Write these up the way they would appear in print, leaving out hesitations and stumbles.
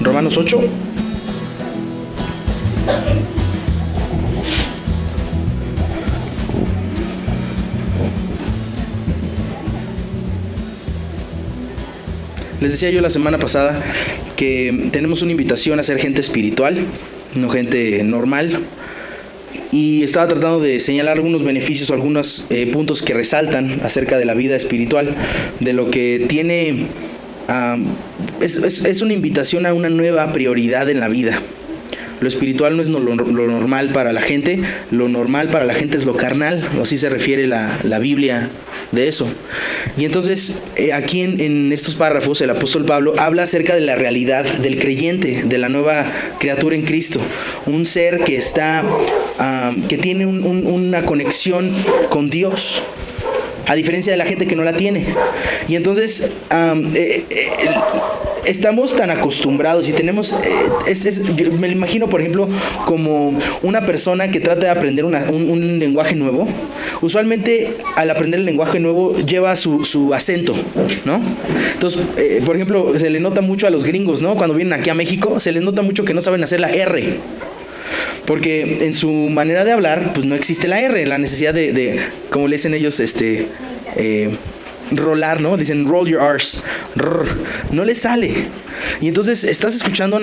Romanos 8. Les decía yo la semana pasada que tenemos una invitación a ser gente espiritual, no gente normal. Y estaba tratando de señalar algunos beneficios o algunos puntos que resaltan acerca de la vida espiritual, de lo que tiene... es una invitación a una nueva prioridad en la vida. Lo espiritual no es lo normal para la gente, lo normal para la gente es lo carnal, o así se refiere la Biblia de eso. Y entonces aquí en estos párrafos el apóstol Pablo habla acerca de la realidad del creyente, de la nueva criatura en Cristo, un ser que está que tiene una conexión con Dios, a diferencia de la gente que no la tiene. Y entonces estamos tan acostumbrados y tenemos, yo me imagino por ejemplo como una persona que trata de aprender un lenguaje nuevo. Usualmente al aprender el lenguaje nuevo lleva su acento, ¿no? Entonces, por ejemplo, se le nota mucho a los gringos, ¿no? Cuando vienen aquí a México, se les nota mucho que no saben hacer la R. Porque en su manera de hablar, pues no existe la R, la necesidad de como le dicen ellos, rolar, ¿no? Dicen roll your R's. No le sale. Y entonces estás escuchando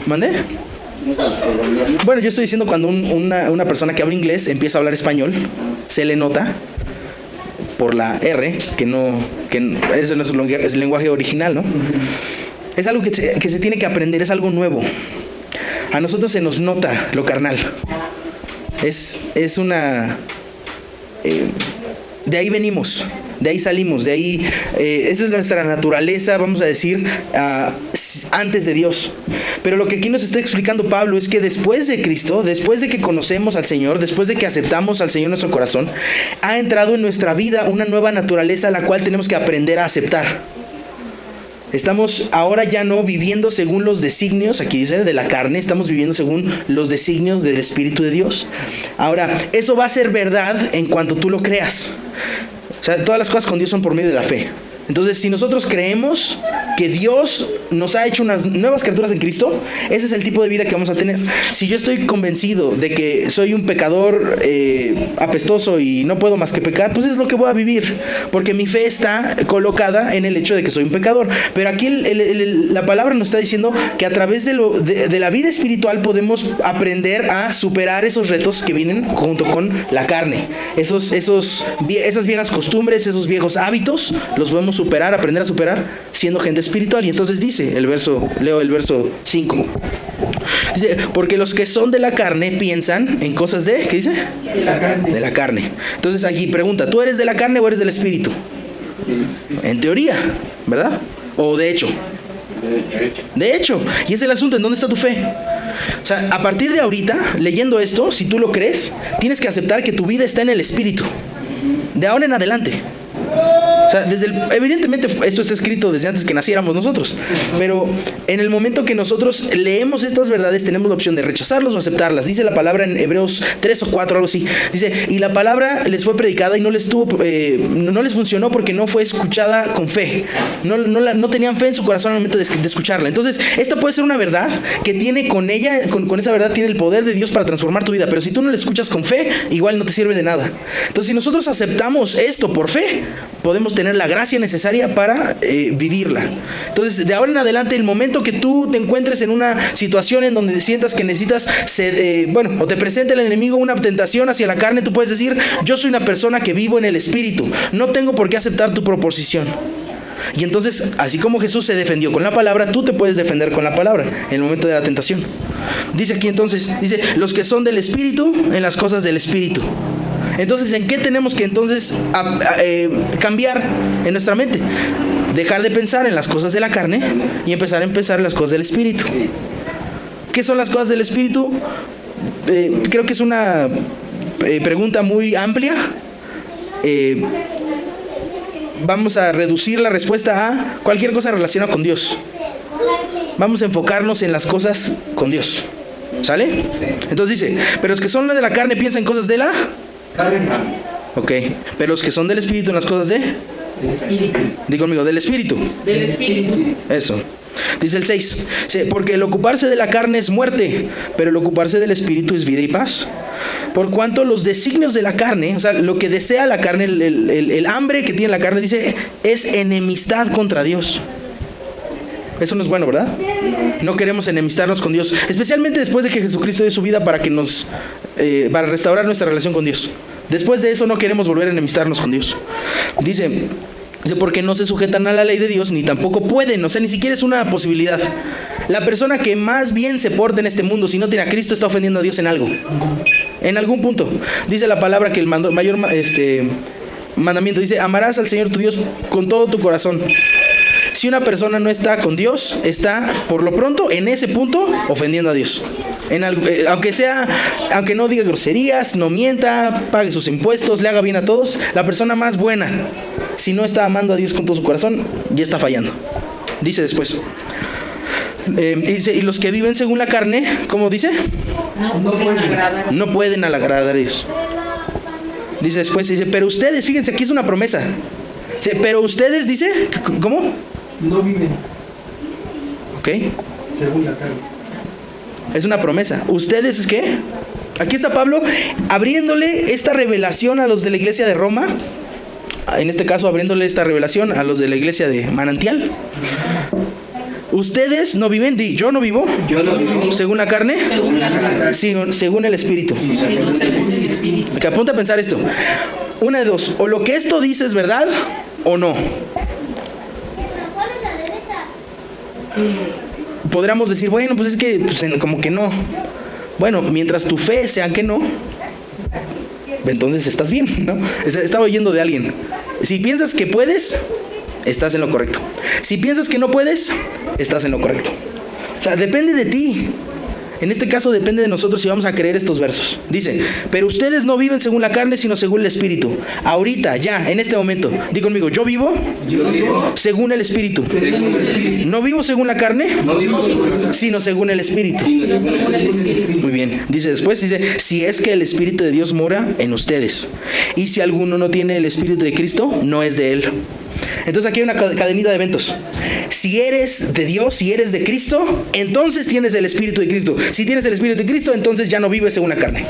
¿Mande? Bueno, yo estoy diciendo cuando una persona que habla inglés empieza a hablar español, se le nota por la R que eso no es el lenguaje original, ¿no? Es algo que se tiene que aprender, es algo nuevo. A nosotros se nos nota lo carnal. Es una... de ahí venimos, de ahí salimos, de ahí... esa es nuestra naturaleza, vamos a decir, antes de Dios. Pero lo que aquí nos está explicando Pablo es que después de Cristo, después de que conocemos al Señor, después de que aceptamos al Señor en nuestro corazón, ha entrado en nuestra vida una nueva naturaleza a la cual tenemos que aprender a aceptar. Estamos ahora ya no viviendo según los designios, aquí dice, de la carne, estamos viviendo según los designios del Espíritu de Dios. Ahora, eso va a ser verdad en cuanto tú lo creas. O sea, todas las cosas con Dios son por medio de la fe. Entonces, si nosotros creemos que Dios nos ha hecho unas nuevas criaturas en Cristo, ese es el tipo de vida que vamos a tener. Si yo estoy convencido de que soy un pecador apestoso y no puedo más que pecar, pues es lo que voy a vivir, porque mi fe está colocada en el hecho de que soy un pecador. Pero aquí la palabra nos está diciendo que a través de la vida espiritual podemos aprender a superar esos retos que vienen junto con la carne. Esas viejas costumbres, esos viejos hábitos, los podemos superar, aprender a superar siendo gente espiritual. Y entonces dice leo el verso 5. Dice, porque los que son de la carne piensan en cosas de, ¿qué dice? De la carne. De la carne. Entonces aquí pregunta, ¿tú eres de la carne o eres del espíritu? En teoría, ¿verdad? O de hecho. De hecho. Y es el asunto, ¿en dónde está tu fe? O sea, a partir de ahorita, leyendo esto, si tú lo crees, tienes que aceptar que tu vida está en el espíritu. De ahora en adelante. O sea, evidentemente esto está escrito desde antes que naciéramos nosotros, pero en el momento que nosotros leemos estas verdades tenemos la opción de rechazarlas o aceptarlas. Dice la palabra en Hebreos 3 o 4, algo así. Dice, y la palabra les fue predicada y no les funcionó porque no fue escuchada con fe. No tenían fe en su corazón al momento de escucharla. Entonces, esta puede ser una verdad que tiene con ella, con esa verdad tiene el poder de Dios para transformar tu vida, pero si tú no la escuchas con fe, igual no te sirve de nada. Entonces, si nosotros aceptamos esto por fe, podemos tener la gracia necesaria para vivirla. Entonces, de ahora en adelante, el momento que tú te encuentres en una situación en donde sientas que necesitas, o te presente el enemigo una tentación hacia la carne, tú puedes decir, yo soy una persona que vivo en el espíritu, no tengo por qué aceptar tu proposición. Y entonces, así como Jesús se defendió con la palabra, tú te puedes defender con la palabra en el momento de la tentación. Dice aquí entonces, dice, los que son del espíritu, en las cosas del espíritu. Entonces, ¿en qué tenemos que entonces cambiar en nuestra mente? Dejar de pensar en las cosas de la carne y empezar en las cosas del espíritu. ¿Qué son las cosas del espíritu? Creo que es una pregunta muy amplia. Vamos a reducir la respuesta a cualquier cosa relacionada con Dios. Vamos a enfocarnos en las cosas con Dios. ¿Sale? Entonces dice, pero los que son de la carne piensan en cosas de la... Ok, pero los que son del espíritu en las cosas de... Del espíritu. Di conmigo, del espíritu. Del espíritu. Eso. Dice el 6, porque el ocuparse de la carne es muerte, pero el ocuparse del espíritu es vida y paz. Por cuanto los designios de la carne, o sea, lo que desea la carne, el hambre que tiene la carne, dice, es enemistad contra Dios. Eso no es bueno, ¿verdad? No queremos enemistarnos con Dios, especialmente después de que Jesucristo dio su vida para para restaurar nuestra relación con Dios. Después de eso no queremos volver a enemistarnos con Dios. Dice, porque no se sujetan a la ley de Dios, ni tampoco pueden, o sea, ni siquiera es una posibilidad. La persona que más bien se porta en este mundo, si no tiene a Cristo, está ofendiendo a Dios en algo, en algún punto. Dice la palabra que el mayor mandamiento dice, amarás al Señor tu Dios con todo tu corazón. Si una persona no está con Dios, está por lo pronto en ese punto ofendiendo a Dios. Aunque no diga groserías, no mienta, pague sus impuestos, le haga bien a todos, la persona más buena, si no está amando a Dios con todo su corazón, ya está fallando. Dice después, y los que viven según la carne, ¿cómo dice? No pueden agradar a Dios. Dice después, dice, pero ustedes, fíjense, aquí es una promesa. Pero ustedes, dice, ¿cómo? No viven. Ok. Según la carne. Es una promesa. ¿Ustedes qué? Aquí está Pablo abriéndole esta revelación a los de la iglesia de Roma. En este caso, abriéndole esta revelación a los de la iglesia de Manantial. Ustedes no viven, yo no vivo. Yo no vivo. ¿Según la carne? Según la carne. Según el Espíritu. Según el Espíritu. Que apunta a pensar esto. Una de dos. O lo que esto dice es verdad o no. Podríamos decir, bueno, pues es que como que no. Bueno, mientras tu fe sea que no, entonces estás bien, ¿no? Estaba oyendo de alguien. Si piensas que puedes, estás en lo correcto. Si piensas que no puedes, estás en lo correcto. O sea, depende de ti. En este caso depende de nosotros si vamos a creer estos versos. Dice, pero ustedes no viven según la carne, sino según el Espíritu. Ahorita, ya, en este momento. Di conmigo, yo vivo según el Espíritu. No vivo según la carne, sino según el Espíritu. Muy bien. Dice después, dice, si es que el Espíritu de Dios mora en ustedes. Y si alguno no tiene el Espíritu de Cristo, no es de él. Entonces aquí hay una cadenita de eventos. Si eres de Dios, si eres de Cristo, entonces tienes el Espíritu de Cristo. Si tienes el Espíritu de Cristo, entonces ya no vives según la carne.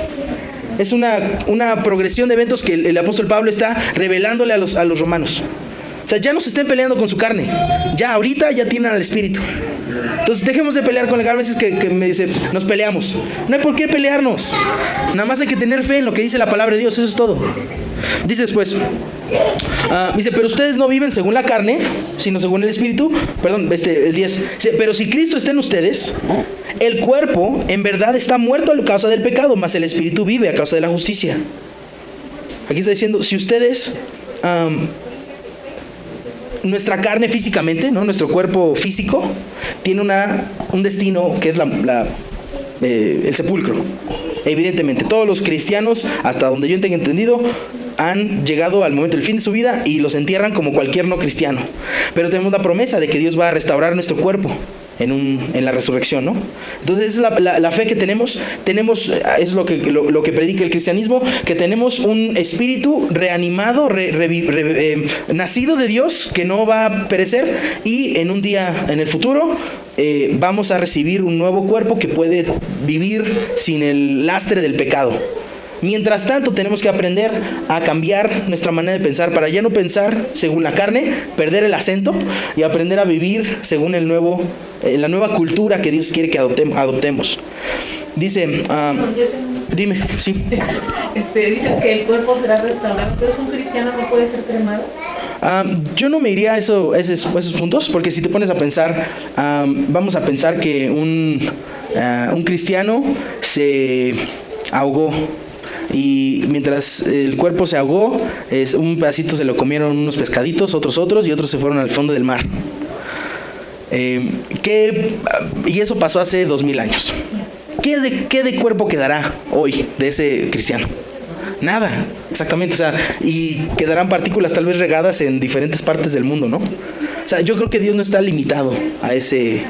Es una progresión de eventos que el apóstol Pablo está revelándole a los romanos. O sea, ya no se estén peleando con su carne. Ya ahorita ya tienen al Espíritu. Entonces dejemos de pelear con la carne. A veces que me dice, nos peleamos. No hay por qué pelearnos. Nada más hay que tener fe en lo que dice la palabra de Dios. Eso es todo. Dice después, dice, pero ustedes no viven según la carne, sino según el Espíritu. Perdón, el 10. Dice, pero si Cristo está en ustedes, el cuerpo en verdad está muerto a causa del pecado, mas el Espíritu vive a causa de la justicia. Aquí está diciendo, si ustedes, nuestra carne físicamente, ¿no? Nuestro cuerpo físico, tiene un destino que es el sepulcro. Evidentemente, todos los cristianos, hasta donde yo tenga entendido, han llegado al momento del fin de su vida y los entierran como cualquier no cristiano. Pero tenemos la promesa de que Dios va a restaurar nuestro cuerpo en la resurrección, ¿no? Entonces esa es la fe que tenemos, es lo que predica el cristianismo, que tenemos un espíritu reanimado, nacido de Dios, que no va a perecer, y en un día en el futuro vamos a recibir un nuevo cuerpo que puede vivir sin el lastre del pecado. Mientras tanto, tenemos que aprender a cambiar nuestra manera de pensar para ya no pensar según la carne, perder el acento y aprender a vivir según la nueva cultura que Dios quiere que adoptemos. Dice, dime, sí. Dices que el cuerpo será restaurado, entonces un cristiano no puede ser cremado. Yo no me iría a esos puntos, porque si te pones a pensar, vamos a pensar que un cristiano se ahogó. Y mientras el cuerpo se ahogó, un pedacito se lo comieron unos pescaditos, otros, y otros se fueron al fondo del mar. Y eso pasó hace 2000 años. ¿Qué de cuerpo quedará hoy de ese cristiano? Nada, exactamente. O sea, y quedarán partículas tal vez regadas en diferentes partes del mundo, ¿no? O sea, yo creo que Dios no está limitado a ese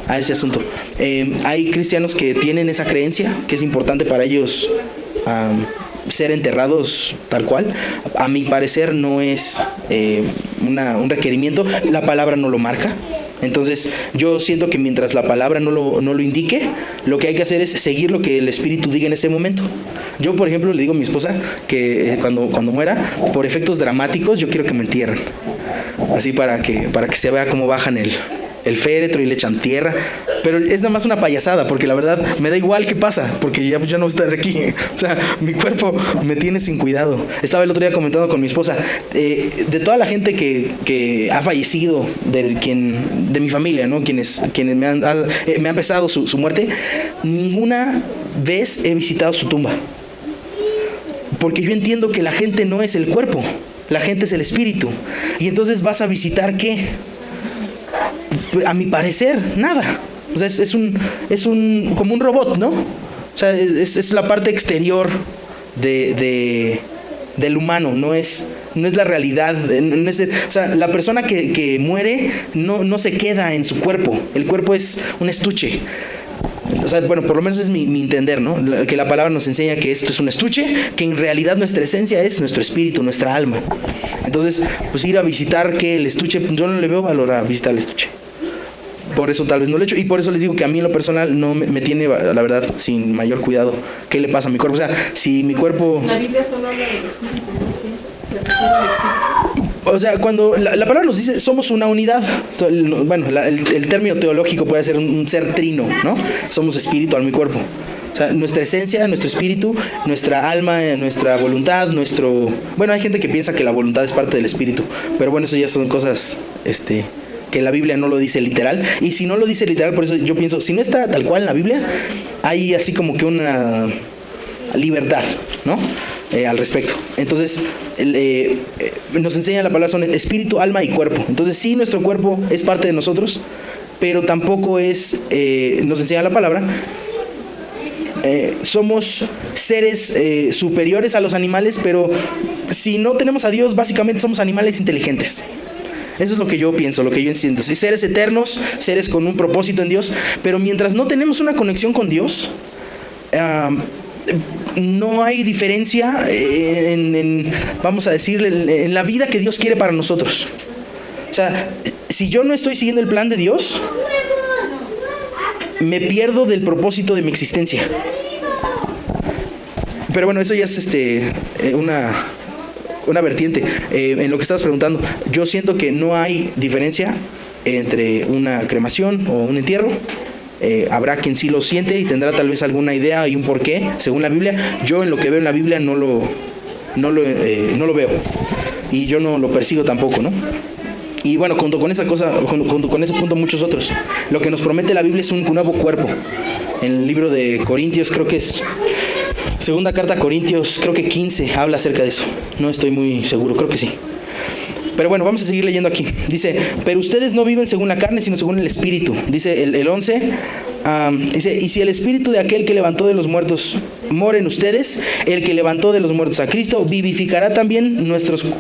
asunto. Hay cristianos que tienen esa creencia, que es importante para ellos ser enterrados tal cual. A mi parecer no es un requerimiento. La palabra no lo marca. Entonces, yo siento que mientras la palabra no lo indique, lo que hay que hacer es seguir lo que el Espíritu diga en ese momento. Yo, por ejemplo, le digo a mi esposa que cuando muera, por efectos dramáticos, yo quiero que me entierren. Así para que se vea cómo bajan el féretro y le echan tierra. Pero es nada más una payasada, porque la verdad me da igual qué pasa, porque ya no voy a estar aquí. O sea, mi cuerpo me tiene sin cuidado. Estaba el otro día comentando con mi esposa, de toda la gente que ha fallecido, de mi familia, ¿no? Quienes me han pesado su muerte, ninguna vez he visitado su tumba. Porque yo entiendo que la gente no es el cuerpo, la gente es el espíritu. Y entonces vas a visitar ¿qué? A mi parecer, nada. O sea, es como un robot, ¿no? O sea, es la parte exterior del humano, no es la realidad. O sea, la persona que muere no se queda en su cuerpo. El cuerpo es un estuche. O sea, bueno, por lo menos es mi entender, ¿no? Que la palabra nos enseña que esto es un estuche, que en realidad nuestra esencia es nuestro espíritu, nuestra alma. Entonces, pues ir a visitar que el estuche, yo no le veo valor a visitar el estuche. Por eso tal vez no lo he hecho. Y por eso les digo que a mí en lo personal no me tiene, la verdad, sin mayor cuidado qué le pasa a mi cuerpo. O sea, si mi cuerpo... La Biblia solo habla del espíritu, ¿no? Se refiere al espíritu. O sea, cuando la palabra nos dice somos una unidad, bueno, el término teológico puede ser un ser trino, ¿no? Somos espíritu, alma y cuerpo. O sea, nuestra esencia, nuestro espíritu, nuestra alma, nuestra voluntad, Bueno, hay gente que piensa que la voluntad es parte del espíritu, pero bueno, eso ya son cosas, que la Biblia no lo dice literal. Y si no lo dice literal, por eso yo pienso, si no está tal cual en la Biblia, hay así como que una libertad, ¿no? Al respecto. Entonces, nos enseña la palabra son espíritu, alma y cuerpo. Entonces, sí, nuestro cuerpo es parte de nosotros, pero tampoco es, nos enseña la palabra, somos seres superiores a los animales, pero si no tenemos a Dios, básicamente somos animales inteligentes. Eso es lo que yo pienso, lo que yo entiendo. Seres eternos, seres con un propósito en Dios, pero mientras no tenemos una conexión con Dios, no hay diferencia vamos a decir, en la vida que Dios quiere para nosotros. O sea, si yo no estoy siguiendo el plan de Dios, me pierdo del propósito de mi existencia. Pero bueno, eso ya es una vertiente. En lo que estabas preguntando, yo siento que no hay diferencia entre una cremación o un entierro. Habrá quien sí lo siente y tendrá tal vez alguna idea y un porqué, según la Biblia. Yo en lo que veo en la Biblia no lo veo. Y yo no lo persigo tampoco, ¿no? Y bueno, junto con esa cosa, junto con ese punto, muchos otros. Lo que nos promete la Biblia es un nuevo cuerpo. En el libro de Corintios, creo que es... Segunda carta a Corintios, creo que 15, habla acerca de eso. No estoy muy seguro, creo que sí. Pero bueno, vamos a seguir leyendo aquí. Dice, pero ustedes no viven según la carne, sino según el Espíritu. Dice el 11, dice, y si el Espíritu de aquel que levantó de los muertos mora en ustedes, el que levantó de los muertos a Cristo, vivificará también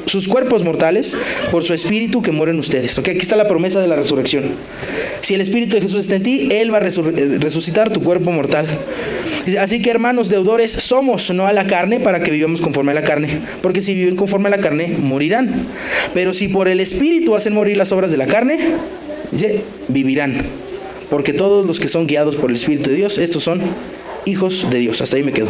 sus cuerpos mortales por su Espíritu que mora en ustedes. Okay, aquí está la promesa de la resurrección. Si el Espíritu de Jesús está en ti, Él va a resucitar tu cuerpo mortal. Así que, hermanos deudores, somos no a la carne para que vivamos conforme a la carne, porque si viven conforme a la carne, morirán. Pero si por el Espíritu hacen morir las obras de la carne, dice, vivirán. Porque todos los que son guiados por el Espíritu de Dios, estos son hijos de Dios. Hasta ahí me quedo.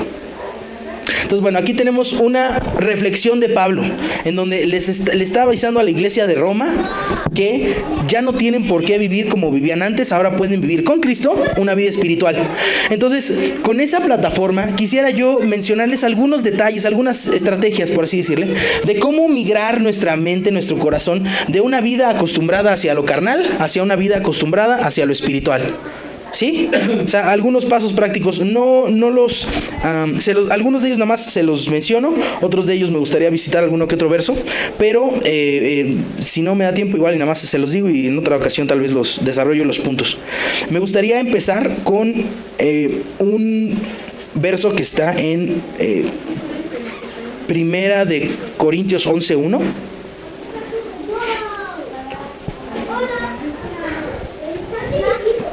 Entonces, bueno, aquí tenemos una reflexión de Pablo, en donde le está avisando a la iglesia de Roma que ya no tienen por qué vivir como vivían antes, ahora pueden vivir con Cristo una vida espiritual. Entonces, con esa plataforma, quisiera yo mencionarles algunos detalles, algunas estrategias, por así decirle, de cómo migrar nuestra mente, nuestro corazón, de una vida acostumbrada hacia lo carnal, hacia una vida acostumbrada hacia lo espiritual. ¿Sí? O sea, algunos pasos prácticos, algunos de ellos nada más se los menciono, otros de ellos me gustaría visitar alguno que otro verso, pero si no me da tiempo, igual y nada más se los digo y en otra ocasión tal vez los desarrollo los puntos. Me gustaría empezar con un verso que está en Primera de Corintios 11:1.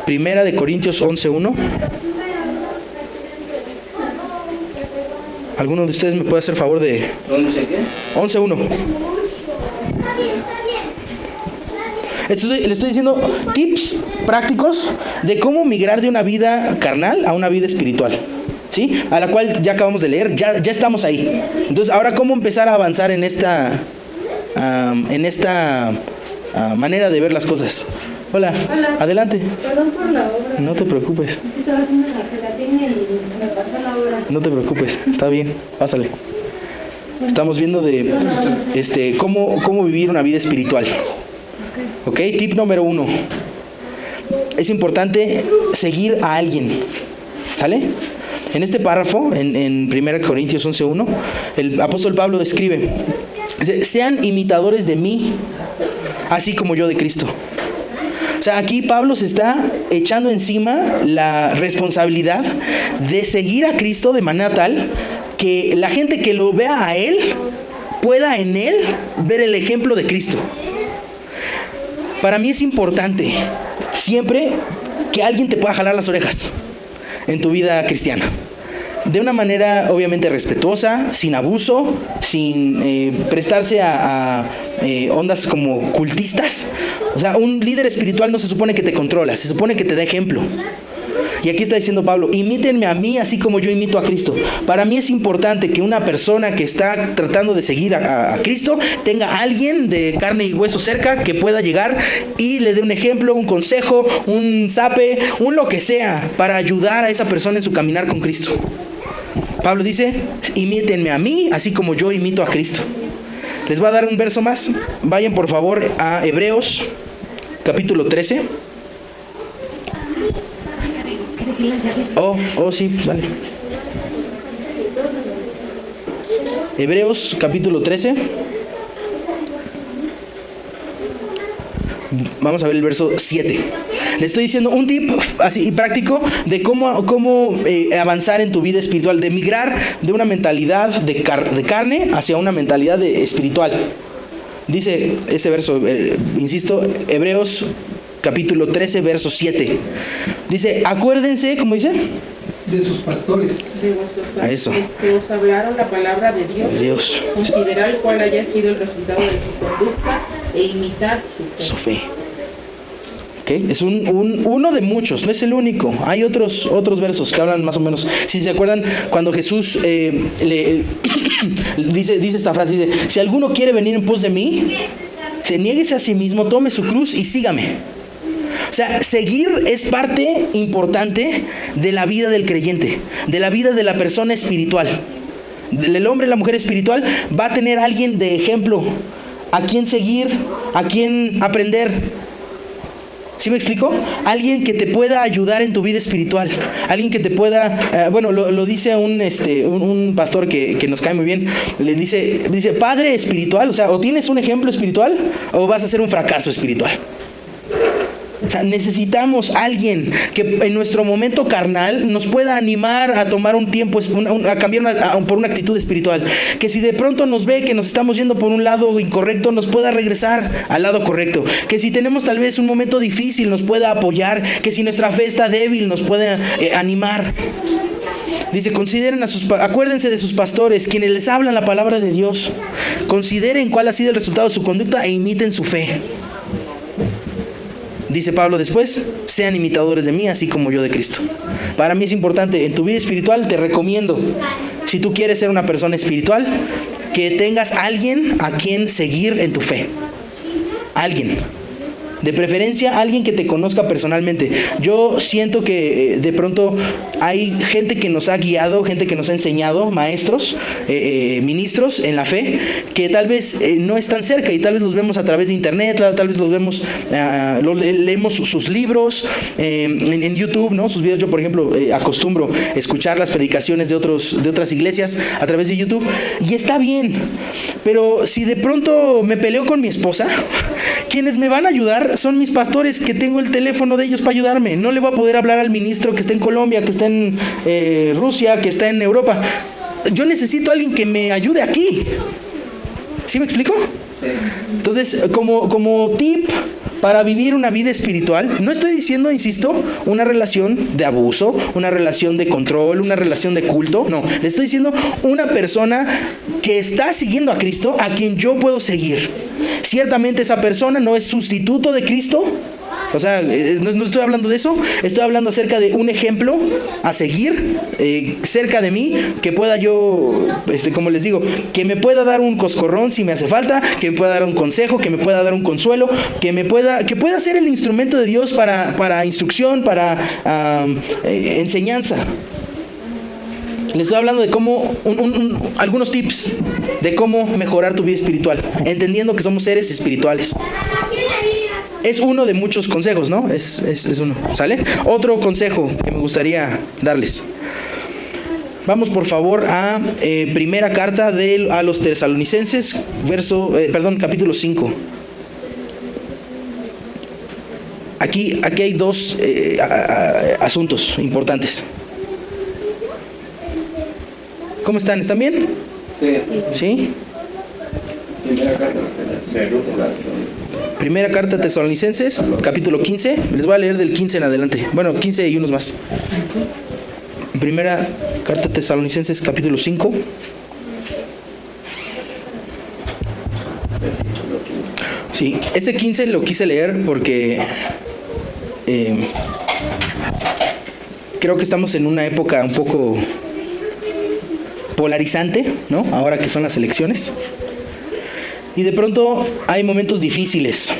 Primera de Corintios 11:1. ¿Alguno de ustedes me puede hacer favor de... ¿Dónde se qué? 11:1. Le estoy diciendo tips prácticos de cómo migrar de una vida carnal a una vida espiritual, ¿sí? A la cual ya acabamos de leer, ya estamos ahí. Entonces, ahora, ¿cómo empezar a avanzar en esta manera de ver las cosas? Hola, adelante. Perdón por la obra. No te preocupes. Estaba haciendo la gelatina y me pasó la hora. No te preocupes, está bien, pásale. Estamos viendo de cómo vivir una vida espiritual. Ok, tip número 1. Es importante seguir a alguien. ¿Sale? En este párrafo, en 1 Corintios 11:1, el apóstol Pablo describe: sean imitadores de mí, así como yo de Cristo. O sea, aquí Pablo se está echando encima la responsabilidad de seguir a Cristo de manera tal que la gente que lo vea a Él pueda en Él ver el ejemplo de Cristo. Para mí es importante siempre que alguien te pueda jalar las orejas en tu vida cristiana. De una manera obviamente respetuosa, sin abuso, sin prestarse a ondas como cultistas. O sea, un líder espiritual no se supone que te controla, se supone que te da ejemplo. Y aquí está diciendo Pablo: imítenme a mí así como yo imito a Cristo. Para mí es importante que una persona que está tratando de seguir a Cristo tenga a alguien de carne y hueso cerca que pueda llegar y le dé un ejemplo, un consejo, un zape, un lo que sea, para ayudar a esa persona en su caminar con Cristo. Pablo dice: imítenme a mí así como yo imito a Cristo. Les voy a dar un verso más. Vayan por favor a Hebreos capítulo 13. Sí, vale. Hebreos capítulo 13. Vamos a ver el verso 7. Le estoy diciendo un tip así práctico de cómo avanzar en tu vida espiritual, de migrar de una mentalidad de carne hacia una mentalidad espiritual. Dice ese verso, insisto, Hebreos capítulo 13, verso 7. Dice: acuérdense, ¿cómo dice? De sus pastores. De vuestros padres, Eso. que os hablaron la palabra de Dios. Considerar cuál haya sido el resultado de su conducta e imitar su fe. Su fe. ¿Okay? Es uno de muchos, no es el único. Hay otros versos que hablan más o menos. Si se acuerdan, cuando Jesús dice esta frase, dice: si alguno quiere venir en pos de mí, se niéguese a sí mismo, tome su cruz y sígame. O sea, seguir es parte importante de la vida del creyente, de la vida de la persona espiritual. El hombre y la mujer espiritual va a tener a alguien de ejemplo, a quien seguir, a quien aprender. ¿Sí me explico? Alguien que te pueda ayudar en tu vida espiritual. Alguien que te pueda... lo dice un pastor que nos cae muy bien. Le dice, padre espiritual. O sea, o tienes un ejemplo espiritual o vas a ser un fracaso espiritual. O sea, necesitamos alguien que en nuestro momento carnal nos pueda animar a tomar un tiempo, a cambiar por una actitud espiritual. Que si de pronto nos ve que nos estamos yendo por un lado incorrecto, nos pueda regresar al lado correcto. Que si tenemos tal vez un momento difícil, nos pueda apoyar. Que si nuestra fe está débil, nos pueda animar. Dice: acuérdense de sus pastores, quienes les hablan la palabra de Dios. Consideren cuál ha sido el resultado de su conducta e imiten su fe. Dice Pablo después: sean imitadores de mí, así como yo de Cristo. Para mí es importante, en tu vida espiritual te recomiendo, si tú quieres ser una persona espiritual, que tengas alguien a quien seguir en tu fe. Alguien. De preferencia, alguien que te conozca personalmente. Yo siento que de pronto hay gente que nos ha guiado, gente que nos ha enseñado, maestros, ministros en la fe, que tal vez no están cerca y tal vez los vemos a través de internet, tal vez los vemos, leemos sus libros en YouTube, ¿no? Sus videos. Yo, por ejemplo, acostumbro escuchar las predicaciones de otras iglesias a través de YouTube, y está bien. Pero si de pronto me peleo con mi esposa, quienes me van a ayudar son mis pastores, que tengo el teléfono de ellos para ayudarme. No le voy a poder hablar al ministro que está en Colombia, que está en Rusia, que está en Europa. Yo necesito a alguien que me ayude aquí. ¿Sí me explico? Entonces, como tip para vivir una vida espiritual, no estoy diciendo, insisto, una relación de abuso, una relación de control, una relación de culto. No, le estoy diciendo una persona que está siguiendo a Cristo, a quien yo puedo seguir, Ciertamente esa persona no es sustituto de Cristo. O sea, no estoy hablando de eso, estoy hablando acerca de un ejemplo a seguir cerca de mí, que pueda yo, como les digo, que me pueda dar un coscorrón si me hace falta, que me pueda dar un consejo, que me pueda dar un consuelo, que pueda ser el instrumento de Dios para instrucción, para enseñanza. Les estoy hablando de cómo, algunos tips de cómo mejorar tu vida espiritual, entendiendo que somos seres espirituales. Es uno de muchos consejos, ¿no? Es uno, ¿sale? Otro consejo que me gustaría darles. Vamos por favor a primera carta a los Tesalonicenses, capítulo 5. Aquí hay dos asuntos importantes. ¿Cómo están? ¿Están bien? ¿Sí? Primera carta a Tesalonicenses, capítulo 15. Les voy a leer del 15 en adelante. Bueno, 15 y unos más. Primera carta a Tesalonicenses, capítulo 5. Sí, este 15 lo quise leer porque creo que estamos en una época un poco polarizante, ¿no? Ahora que son las elecciones. Y de pronto hay momentos difíciles,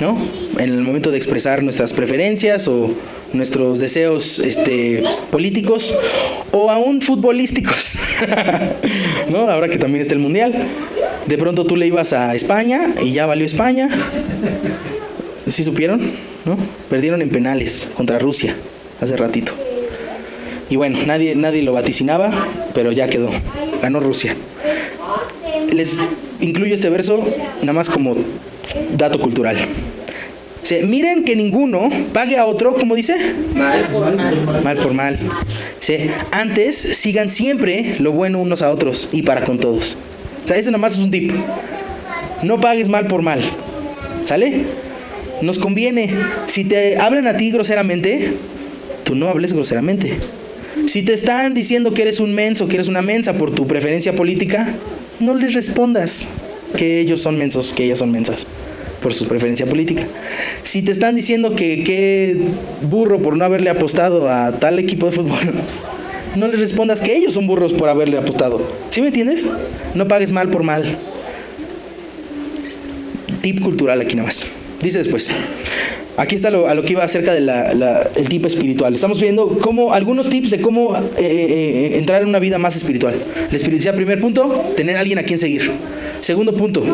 ¿no? En el momento de expresar nuestras preferencias o nuestros deseos políticos o aún futbolísticos, ¿no? Ahora que también está el Mundial. De pronto tú le ibas a España y ya valió España. ¿Sí supieron? ¿No? Perdieron en penales contra Rusia hace ratito. Y bueno, nadie lo vaticinaba, pero ya quedó. Ganó Rusia. Les incluyo este verso nada más como dato cultural. Miren que ninguno pague a otro, ¿cómo dice? Mal por mal. Mal por mal. Antes sigan siempre lo bueno unos a otros y para con todos. O sea, ese nada más es un tip. No pagues mal por mal. ¿Sale? Nos conviene. Si te hablan a ti groseramente, tú no hables groseramente. Si te están diciendo que eres un menso, que eres una mensa por tu preferencia política, no les respondas que ellos son mensos, que ellas son mensas por su preferencia política. Si te están diciendo que qué burro por no haberle apostado a tal equipo de fútbol, no les respondas que ellos son burros por haberle apostado. ¿Sí me entiendes? No pagues mal por mal. Tip cultural aquí nada más. Dice después. Aquí está a lo que iba acerca del tipo espiritual. Estamos viendo algunos tips de cómo entrar en una vida más espiritual. La espiritualidad, primer punto, tener a alguien a quien seguir. Segundo punto,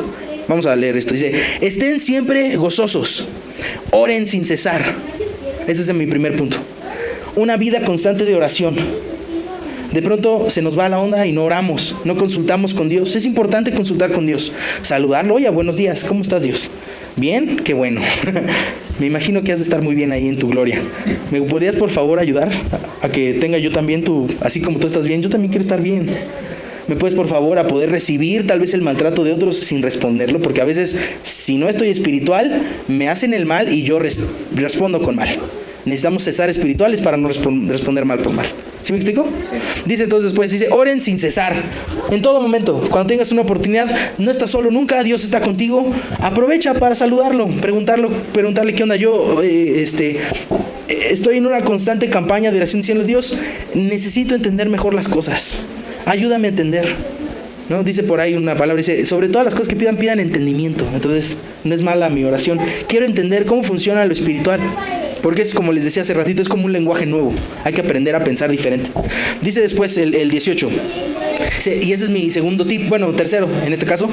vamos a leer esto. Dice, estén siempre gozosos, oren sin cesar. Ese es mi primer punto. Una vida constante de oración. De pronto se nos va la onda y no oramos, no consultamos con Dios. Es importante consultar con Dios. Saludarlo, oye, buenos días, ¿cómo estás, Dios? ¿Bien? Qué bueno. Me imagino que has de estar muy bien ahí en tu gloria. ¿Me podrías por favor ayudar a que tenga yo también así como tú estás bien, yo también quiero estar bien? ¿Me puedes por favor a poder recibir tal vez el maltrato de otros sin responderlo? Porque a veces si no estoy espiritual, me hacen el mal y yo respondo con mal. Necesitamos cesar espirituales para no responder mal por mal. ¿Sí me explico? Sí. Dice entonces después, oren sin cesar, en todo momento. Cuando tengas una oportunidad, no estás solo nunca, Dios está contigo. Aprovecha para saludarlo, preguntarle qué onda. Yo estoy en una constante campaña de oración diciendo, Dios, necesito entender mejor las cosas. Ayúdame a entender. ¿No? Dice por ahí una palabra, dice, sobre todas las cosas que pidan entendimiento. Entonces, no es mala mi oración. Quiero entender cómo funciona lo espiritual. Porque es como les decía hace ratito, es como un lenguaje nuevo. Hay que aprender a pensar diferente. Dice después el 18. Y ese es mi segundo tip, tercero en este caso.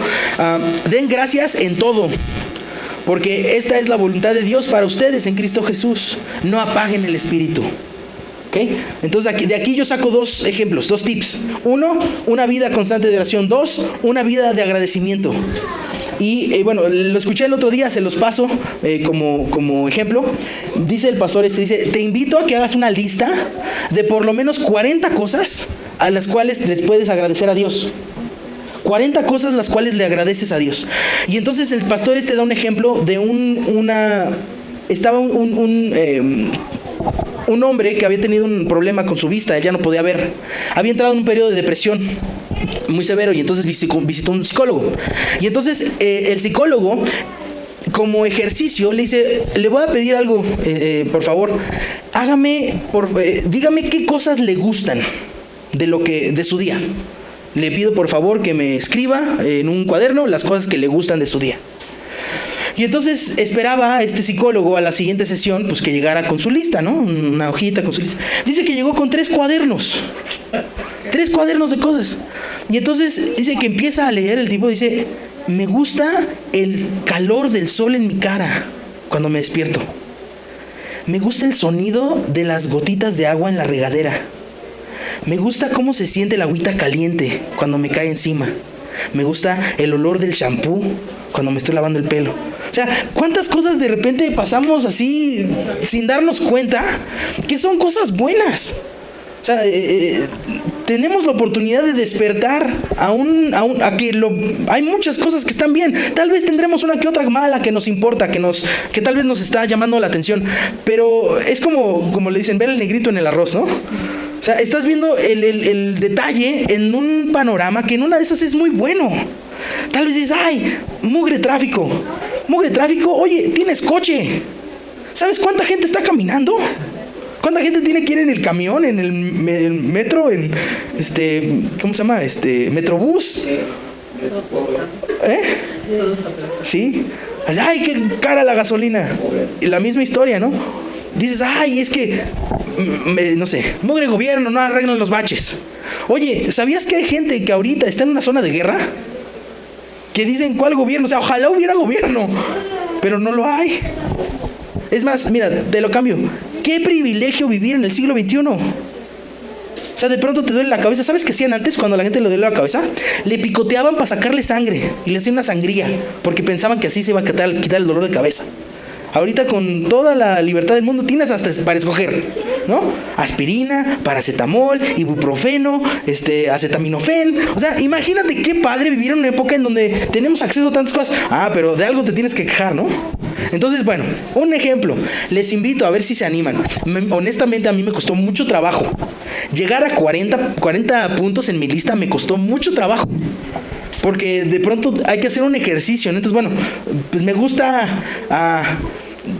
Den gracias en todo, porque esta es la voluntad de Dios para ustedes en Cristo Jesús. No apaguen el espíritu. ¿Okay? Entonces de aquí yo saco dos ejemplos, dos tips. Uno, una vida constante de oración. Dos, una vida de agradecimiento. Y lo escuché el otro día, se los paso como ejemplo. Dice el pastor dice, te invito a que hagas una lista de por lo menos 40 cosas a las cuales les puedes agradecer a Dios. 40 cosas las cuales le agradeces a Dios. Y entonces el pastor da un ejemplo de estaba un hombre que había tenido un problema con su vista, él ya no podía ver. Había entrado en un periodo de depresión. muy severo, y entonces visitó un psicólogo. Y entonces el psicólogo, como ejercicio, le dice: le voy a pedir algo, por favor, dígame qué cosas le gustan de su día. Le pido por favor que me escriba en un cuaderno las cosas que le gustan de su día. Y entonces esperaba a este psicólogo a la siguiente sesión, pues que llegara con su lista, ¿no? Una hojita con su lista. Dice que llegó con 3 cuadernos. 3 cuadernos de cosas. Y entonces dice que empieza a leer el tipo, dice: me gusta el calor del sol en mi cara cuando me despierto. Me gusta el sonido de las gotitas de agua en la regadera. Me gusta cómo se siente la agüita caliente cuando me cae encima. Me gusta el olor del shampoo cuando me estoy lavando el pelo. O sea, ¿cuántas cosas de repente pasamos así sin darnos cuenta que son cosas buenas? O sea, tenemos la oportunidad de despertar hay muchas cosas que están bien. Tal vez tendremos una que otra mala que nos importa, que tal vez nos está llamando la atención. Pero es como le dicen, ver el negrito en el arroz, ¿no? O sea, estás viendo el detalle en un panorama que en una de esas es muy bueno. Tal vez dices: ay, mugre tráfico. Mugre tráfico, oye, tienes coche. ¿Sabes cuánta gente está caminando? ¿Cuánta gente tiene que ir en el camión, en el metro, en ¿cómo se llama? Metrobús. Sí. Ay, qué cara la gasolina. Y la misma historia, ¿no? Dices: ay, es que no sé, mugre gobierno, no arreglan los baches. Oye, ¿sabías que hay gente que ahorita está en una zona de guerra? Que dicen: ¿cuál gobierno? O sea, ojalá hubiera gobierno, pero no lo hay. Es más, mira, te lo cambio. Qué privilegio vivir en el siglo XXI. O sea, de pronto te duele la cabeza. ¿Sabes qué hacían antes cuando a la gente le duele la cabeza? Le picoteaban para sacarle sangre y le hacían una sangría, porque pensaban que así se iba a quitar el dolor de cabeza. Ahorita, con toda la libertad del mundo, tienes hasta para escoger, ¿no? Aspirina, paracetamol, ibuprofeno, acetaminofén. O sea, imagínate qué padre vivir en una época en donde tenemos acceso a tantas cosas. Ah, pero de algo te tienes que quejar, ¿no? Entonces, bueno, un ejemplo. Les invito a ver si se animan. Honestamente, a mí me costó mucho trabajo. Llegar a 40 puntos en mi lista me costó mucho trabajo. Porque de pronto hay que hacer un ejercicio, ¿no? Entonces, bueno, pues me gusta...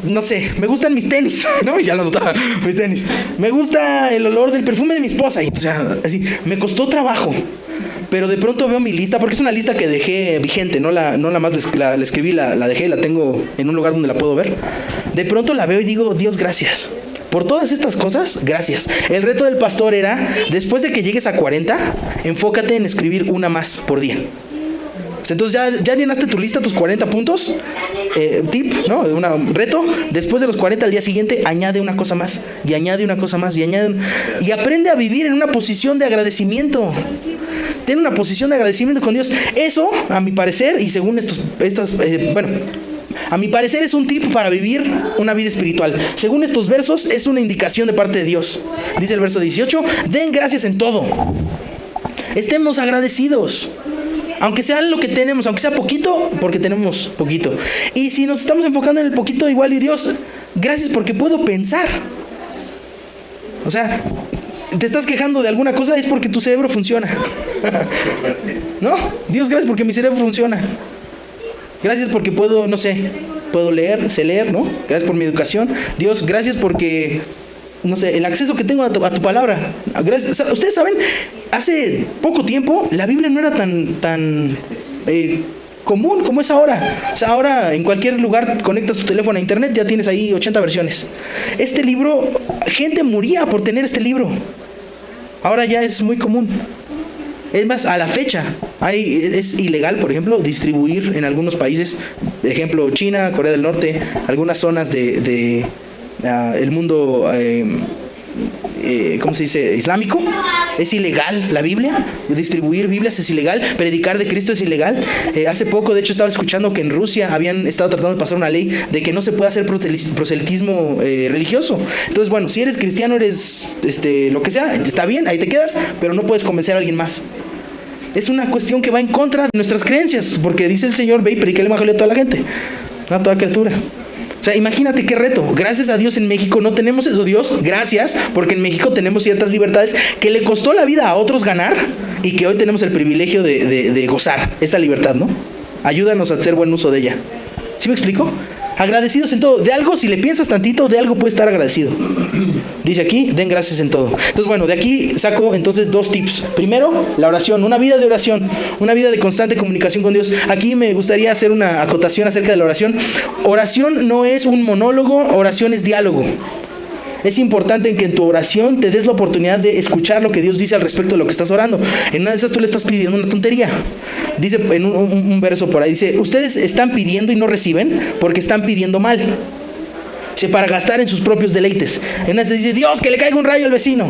no sé, me gustan mis tenis, ¿no? Ya lo notaba, mis tenis. Me gusta el olor del perfume de mi esposa. Y, o sea, así, me costó trabajo. Pero de pronto veo mi lista, porque es una lista que dejé vigente, no la más la escribí, la dejé, la tengo en un lugar donde la puedo ver. De pronto la veo y digo: Dios, gracias. Por todas estas cosas, gracias. El reto del pastor era: después de que llegues a 40, enfócate en escribir una más por día. Entonces ya llenaste tu lista, tus 40 puntos. Tip, ¿no? Un reto. Después de los 40 al día siguiente, añade una cosa más. Y añade una cosa más. Y aprende a vivir en una posición de agradecimiento. Ten una posición de agradecimiento con Dios. Eso, a mi parecer, y según a mi parecer, es un tip para vivir una vida espiritual. Según estos versos, es una indicación de parte de Dios. Dice el verso 18: den gracias en todo. Estemos agradecidos. Aunque sea lo que tenemos, aunque sea poquito, porque tenemos poquito. Y si nos estamos enfocando en el poquito, igual, y Dios, gracias porque puedo pensar. O sea, te estás quejando de alguna cosa, es porque tu cerebro funciona. ¿No? Dios, gracias porque mi cerebro funciona. Gracias porque puedo, no sé, puedo leer, sé leer, ¿no? Gracias por mi educación. Dios, gracias porque... no sé, el acceso que tengo a tu palabra. Gracias. Ustedes saben, hace poco tiempo la Biblia no era tan común como es ahora. O sea, ahora en cualquier lugar conectas tu teléfono a internet, ya tienes ahí 80 versiones. Este libro, gente moría por tener este libro. Ahora ya es muy común. Es más, a la fecha es ilegal, por ejemplo, distribuir en algunos países, por ejemplo, China, Corea del Norte, algunas zonas de el mundo, ¿cómo se dice? Islámico. Es ilegal la Biblia, distribuir Biblias es ilegal, predicar de Cristo es ilegal. Hace poco, de hecho, estaba escuchando que en Rusia habían estado tratando de pasar una ley de que no se puede hacer proselitismo religioso. Entonces, bueno, si eres cristiano, eres lo que sea, está bien, ahí te quedas, pero no puedes convencer a alguien más. Es una cuestión que va en contra de nuestras creencias, porque dice el Señor: ve y predica el evangelio a toda la gente, no a toda criatura. O sea, imagínate qué reto. Gracias a Dios en México no tenemos eso. Dios, gracias, porque en México tenemos ciertas libertades que le costó la vida a otros ganar y que hoy tenemos el privilegio de gozar esa libertad, ¿no? Ayúdanos a hacer buen uso de ella. ¿Sí me explico? Agradecidos en todo. De algo, si le piensas tantito, de algo puedes estar agradecido. Dice aquí, den gracias en todo. Entonces, bueno, de aquí saco entonces 2 tips. Primero, la oración, una vida de oración, una vida de constante comunicación con Dios. Aquí me gustaría hacer una acotación acerca de la oración. Oración no es un monólogo, oración es diálogo. Es importante que en tu oración te des la oportunidad de escuchar lo que Dios dice al respecto de lo que estás orando. En una de esas tú le estás pidiendo una tontería. Dice en un verso por ahí, dice, ustedes están pidiendo y no reciben porque están pidiendo mal. Dice, para gastar en sus propios deleites. En una de esas dice, Dios, que le caiga un rayo al vecino.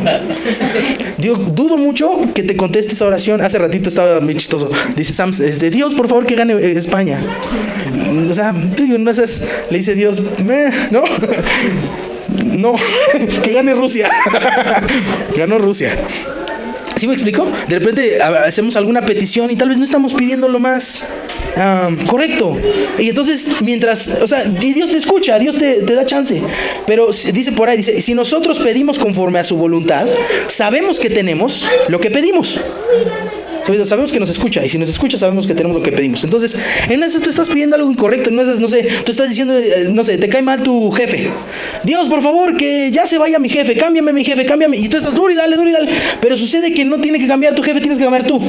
Dios, dudo mucho que te conteste esa oración. Hace ratito estaba muy chistoso. Dice Sam, Dios, por favor, que gane España. O sea, en una de esas le dice Dios, ¿no? No, que gane Rusia. Ganó Rusia. ¿Sí me explico? De repente hacemos alguna petición y tal vez no estamos pidiendo lo más correcto. Y entonces, mientras, o sea, Dios te escucha, Dios te da chance. Pero dice por ahí, dice, si nosotros pedimos conforme a su voluntad, sabemos que tenemos lo que pedimos. Entonces, sabemos que nos escucha, y si nos escucha sabemos que tenemos lo que pedimos. Entonces, en esas tú estás pidiendo algo incorrecto, en esas, no sé, tú estás diciendo, no sé, te cae mal tu jefe. Dios, por favor, que ya se vaya mi jefe, cámbiame mi jefe, cámbiame. Y tú estás duro y dale. Pero sucede que no tiene que cambiar tu jefe, tienes que cambiar tú.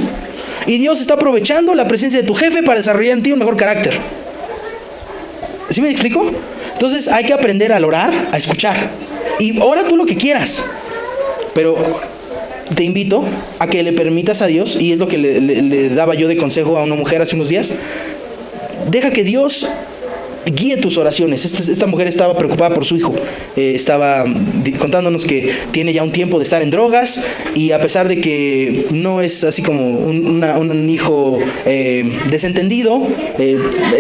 Y Dios está aprovechando la presencia de tu jefe para desarrollar en ti un mejor carácter. ¿Sí me explico? Entonces, hay que aprender a orar, a escuchar. Y ora tú lo que quieras. Pero te invito a que le permitas a Dios, y es lo que le daba yo de consejo a una mujer hace unos días, deja que Dios guíe tus oraciones. Esta mujer estaba preocupada por su hijo, estaba contándonos que tiene ya un tiempo de estar en drogas, y a pesar de que no es así como un hijo desentendido,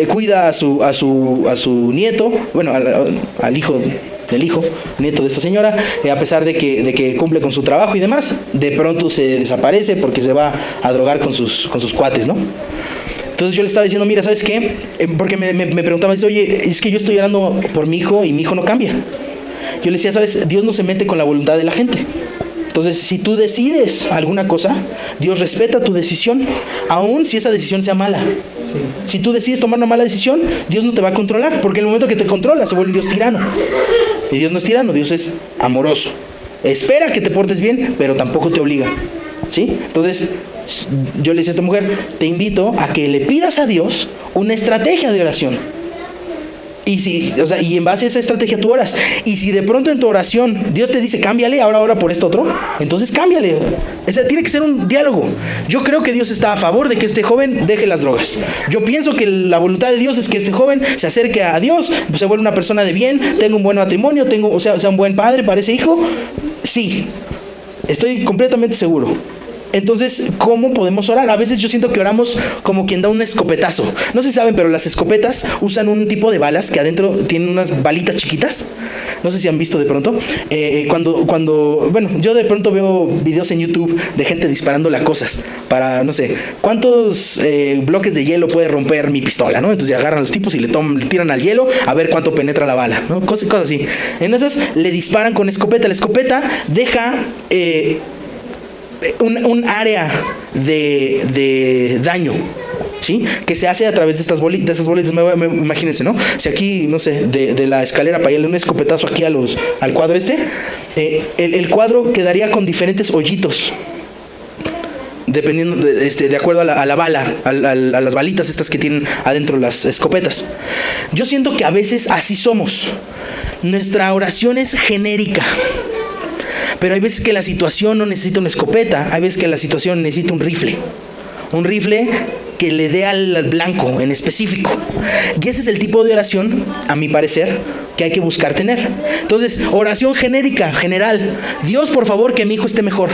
cuida a su nieto, bueno, al hijo del hijo, nieto de esta señora, a pesar de que cumple con su trabajo y demás, de pronto se desaparece porque se va a drogar con sus cuates, ¿no? Entonces yo le estaba diciendo, mira, ¿sabes qué? Porque me preguntaba, dice, oye, es que yo estoy orando por mi hijo y mi hijo no cambia. Yo le decía, ¿sabes? Dios no se mete con la voluntad de la gente. Entonces, si tú decides alguna cosa, Dios respeta tu decisión, aun si esa decisión sea mala. Si tú decides tomar una mala decisión, Dios no te va a controlar, porque en el momento que te controla se vuelve Dios tirano. Y Dios no es tirano, Dios es amoroso. Espera que te portes bien, pero tampoco te obliga. ¿Sí? Entonces, yo le decía a esta mujer, te invito a que le pidas a Dios una estrategia de oración. Y en base a esa estrategia tú oras. Y si de pronto en tu oración Dios te dice, cámbiale, ahora ora por esto otro, entonces cámbiale. Tiene que ser un diálogo. Yo creo que Dios está a favor de que este joven deje las drogas. Yo pienso que la voluntad de Dios es que este joven se acerque a Dios, se vuelva una persona de bien, tenga un buen matrimonio, sea un buen padre para ese hijo. Sí, estoy completamente seguro. Entonces, ¿cómo podemos orar? A veces yo siento que oramos como quien da un escopetazo. No sé si saben, pero las escopetas usan un tipo de balas que adentro tienen unas balitas chiquitas. No sé si han visto de pronto. Bueno, yo de pronto veo videos en YouTube de gente disparándole a cosas para, no sé, ¿cuántos bloques de hielo puede romper mi pistola, ¿no? Entonces agarran a los tipos y le tiran al hielo a ver cuánto penetra la bala, ¿no? Cosas así. En esas le disparan con escopeta. La escopeta deja un área de daño, ¿sí? Que se hace a través de estas bolitas. Imagínense, ¿no? Si aquí, no sé, de la escalera para irle un escopetazo aquí al cuadro el cuadro quedaría con diferentes hoyitos, dependiendo de acuerdo a la bala, a las balitas estas que tienen adentro las escopetas. Yo siento que a veces así somos. Nuestra oración es genérica. Pero hay veces que la situación no necesita una escopeta, hay veces que la situación necesita un rifle que le dé al blanco en específico. Y ese es el tipo de oración, a mi parecer, que hay que buscar tener. Entonces, oración genérica, general. Dios, por favor, que mi hijo esté mejor.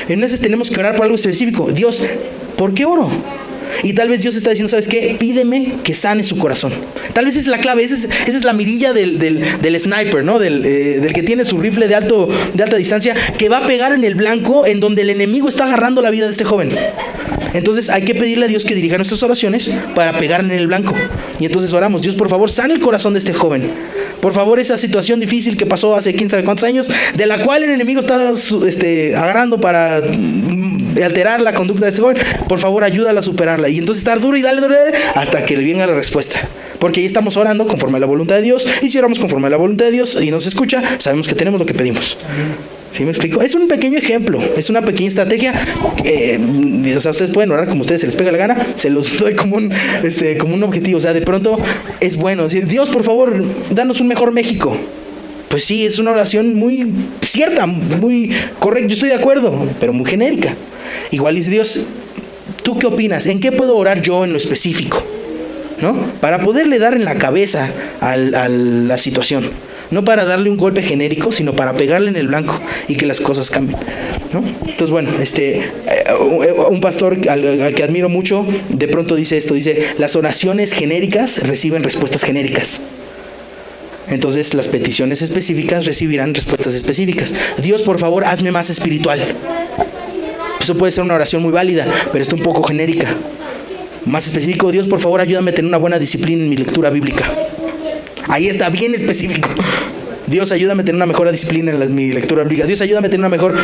Entonces tenemos que orar por algo específico. Dios, ¿por qué oro? Y tal vez Dios está diciendo, ¿sabes qué? Pídeme que sane su corazón. Tal vez esa es la clave, esa es la mirilla del sniper, ¿no? Del que tiene su rifle de alta distancia, que va a pegar en el blanco en donde el enemigo está agarrando la vida de este joven. Entonces hay que pedirle a Dios que dirija nuestras oraciones para pegarle en el blanco. Y entonces oramos: Dios, por favor, sana el corazón de este joven. Por favor, esa situación difícil que pasó hace quién sabe cuántos años, de la cual el enemigo está agarrando para alterar la conducta de este joven, por favor, ayúdala a superarla. Y entonces estar duro y dale hasta que le venga la respuesta. Porque ahí estamos orando conforme a la voluntad de Dios. Y si oramos conforme a la voluntad de Dios y nos escucha, sabemos que tenemos lo que pedimos. ¿Sí me explico? Es un pequeño ejemplo, es una pequeña estrategia. O sea, ustedes pueden orar como ustedes se les pega la gana. Se los doy como un objetivo. O sea, de pronto es bueno decir: Dios, por favor, danos un mejor México. Pues sí, es una oración muy cierta, muy correcta. Yo estoy de acuerdo, pero muy genérica. Igual dice Dios: ¿tú qué opinas? ¿En qué puedo orar yo en lo específico? ¿No? Para poderle dar en la cabeza a la situación. No para darle un golpe genérico, sino para pegarle en el blanco y que las cosas cambien, ¿no? Entonces, bueno, un pastor al que admiro mucho, de pronto dice esto: dice, las oraciones genéricas reciben respuestas genéricas. Entonces, las peticiones específicas recibirán respuestas específicas. Dios, por favor, hazme más espiritual. Eso puede ser una oración muy válida, pero está un poco genérica. Más específico: Dios, por favor, ayúdame a tener una buena disciplina en mi lectura bíblica. Ahí está bien específico. Dios, ayúdame a tener una mejor disciplina en mi lectura bíblica. Dios, ayúdame a tener una mejor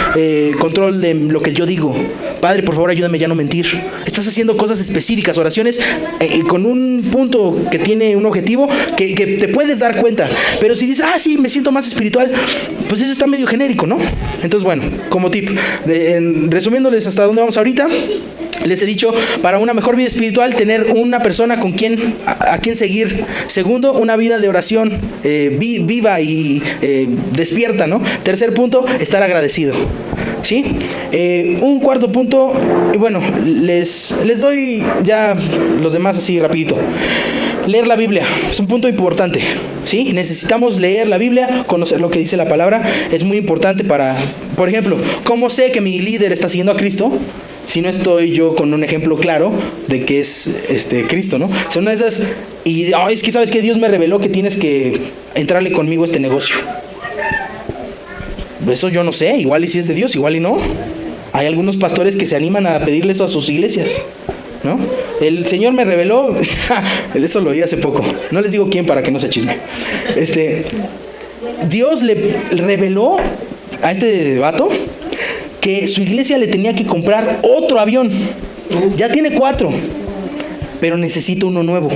control de lo que yo digo. Padre, por favor, ayúdame ya no mentir. Estás haciendo cosas específicas, oraciones con un punto que tiene un objetivo que te puedes dar cuenta. Pero si dices: sí, me siento más espiritual, pues eso está medio genérico, ¿no? Entonces, bueno, como tip, resumiéndoles hasta dónde vamos ahorita, les he dicho: para una mejor vida espiritual, tener una persona a quien seguir. Segundo, una vida de oración viva y despierta, ¿no? Tercer punto, estar agradecido, ¿sí? Un cuarto punto, y bueno, les doy ya los demás así rapidito. Leer la Biblia es un punto importante, ¿sí? Necesitamos leer la Biblia, conocer lo que dice la palabra. Es muy importante para, por ejemplo, ¿cómo sé que mi líder está siguiendo a Cristo? Si no estoy yo con un ejemplo claro de que es Cristo, ¿no? Son una de esas, y es que sabes que Dios me reveló que tienes que entrarle conmigo a este negocio. Eso yo no sé, igual y si es de Dios, igual y no. Hay algunos pastores que se animan a pedirle eso a sus iglesias, ¿no? El Señor me reveló, eso lo oí hace poco, no les digo quién para que no se chisme. Dios le reveló a este vato que su iglesia le tenía que comprar otro avión. Ya tiene 4, pero necesita uno nuevo,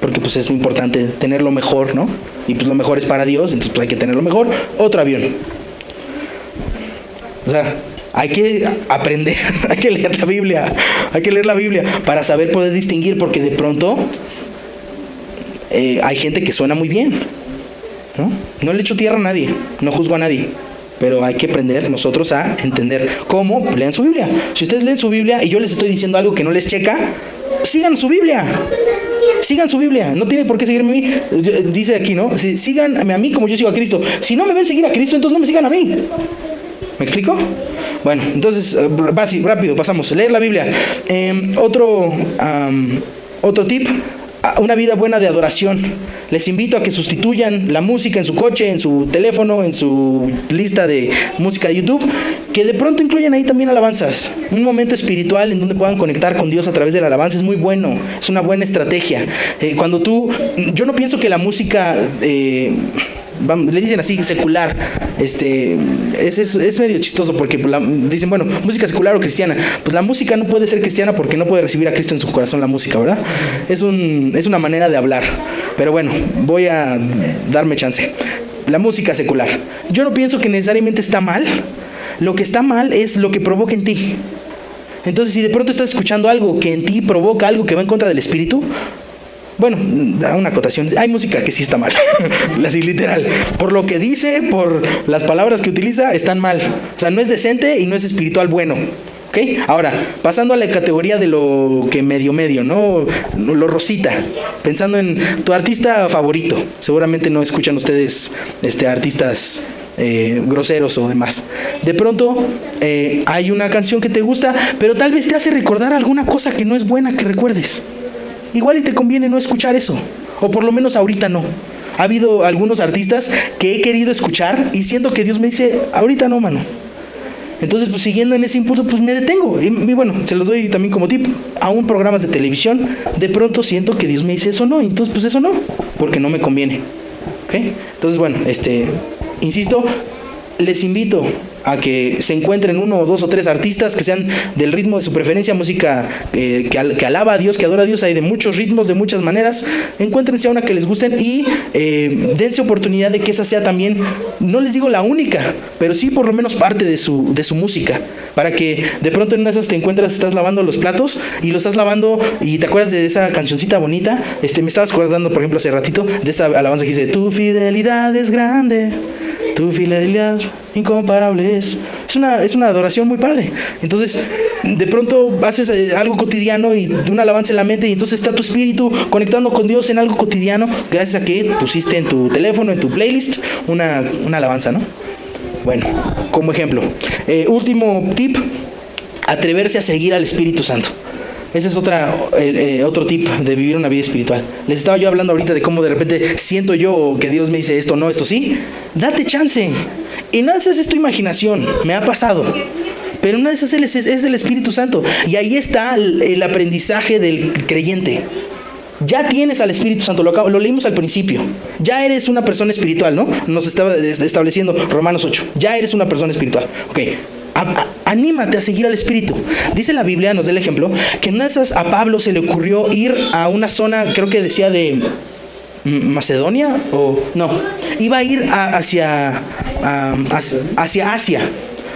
porque pues es muy importante tener lo mejor, ¿no? Y pues lo mejor es para Dios, entonces pues hay que tener lo mejor, otro avión. O sea, hay que aprender, hay que leer la Biblia para saber poder distinguir, porque de pronto hay gente que suena muy bien, ¿no? No le echo tierra a nadie, no juzgo a nadie, pero hay que aprender nosotros a entender cómo. Lean su Biblia. Si ustedes leen su Biblia y yo les estoy diciendo algo que no les checa, sigan su Biblia. Sigan su Biblia. No tienen por qué seguirme a mí. Dice aquí, ¿no? Síganme a mí como yo sigo a Cristo. Si no me ven seguir a Cristo, entonces no me sigan a mí. ¿Me explico? Bueno, entonces, rápido, pasamos. Leer la Biblia. Otro tip: una vida buena de adoración. Les invito a que sustituyan la música en su coche, en su teléfono, en su lista de música de YouTube, que de pronto incluyan ahí también alabanzas. Un momento espiritual en donde puedan conectar con Dios a través de la alabanza es muy bueno, es una buena estrategia. Yo no pienso que la música, le dicen así, secular, es medio chistoso, porque dicen, bueno, música secular o cristiana. Pues la música no puede ser cristiana porque no puede recibir a Cristo en su corazón, la música, ¿verdad? Es una manera de hablar. Pero bueno, voy a darme chance. La música secular, yo no pienso que necesariamente está mal. Lo que está mal es lo que provoca en ti. Entonces, si de pronto estás escuchando algo que en ti provoca algo que va en contra del espíritu, bueno, da una acotación. Hay música que sí está mal, así literal. Por lo que dice, por las palabras que utiliza, están mal. O sea, no es decente y no es espiritual bueno. ¿Ok? Ahora, pasando a la categoría de lo que medio, ¿no? Lo rosita. Pensando en tu artista favorito. Seguramente no escuchan ustedes artistas groseros o demás. De pronto hay una canción que te gusta, pero tal vez te hace recordar alguna cosa que no es buena que recuerdes. Igual y te conviene no escuchar eso, o por lo menos ahorita no. Ha habido algunos artistas que he querido escuchar y siento que Dios me dice, ahorita no, mano. Entonces, pues siguiendo en ese impulso, pues me detengo. Y bueno, se los doy también como tip. Aún programas de televisión, de pronto siento que Dios me dice eso no. Entonces, pues eso no, porque no me conviene. ¿Ok? Entonces, bueno, insisto, les invito a que se encuentren 1 o 2 o 3 artistas que sean del ritmo de su preferencia, música que alaba a Dios, que adora a Dios. Hay de muchos ritmos, de muchas maneras. Encuéntrense a una que les gusten y dense oportunidad de que esa sea también, no les digo la única, pero sí por lo menos parte de su música, para que de pronto en una de esas te encuentras, estás lavando los platos y lo estás lavando y te acuerdas de esa cancioncita bonita. Me estabas acordando, por ejemplo, hace ratito de esta alabanza que dice: tu fidelidad es grande, tu fidelidad incomparable es una adoración muy padre. Entonces, de pronto haces algo cotidiano y una alabanza en la mente, y entonces está tu espíritu conectando con Dios en algo cotidiano, gracias a que pusiste en tu teléfono, en tu playlist, una alabanza, ¿no? Bueno, como ejemplo. Último tip: atreverse a seguir al Espíritu Santo. Ese es otro tip de vivir una vida espiritual. Les estaba yo hablando ahorita de cómo de repente siento yo que Dios me dice esto no, esto sí. Date chance. Y nada de eso es tu imaginación, me ha pasado. Pero una de esas es el Espíritu Santo. Y ahí está el aprendizaje del creyente. Ya tienes al Espíritu Santo, lo leímos al principio. Ya eres una persona espiritual, ¿no? Nos estaba estableciendo Romanos 8. Ya eres una persona espiritual. Ok. Anímate a seguir al Espíritu. Dice la Biblia, nos da el ejemplo, que en una de esas a Pablo se le ocurrió ir a una zona, creo que decía de Macedonia, o no, iba a ir hacia Asia.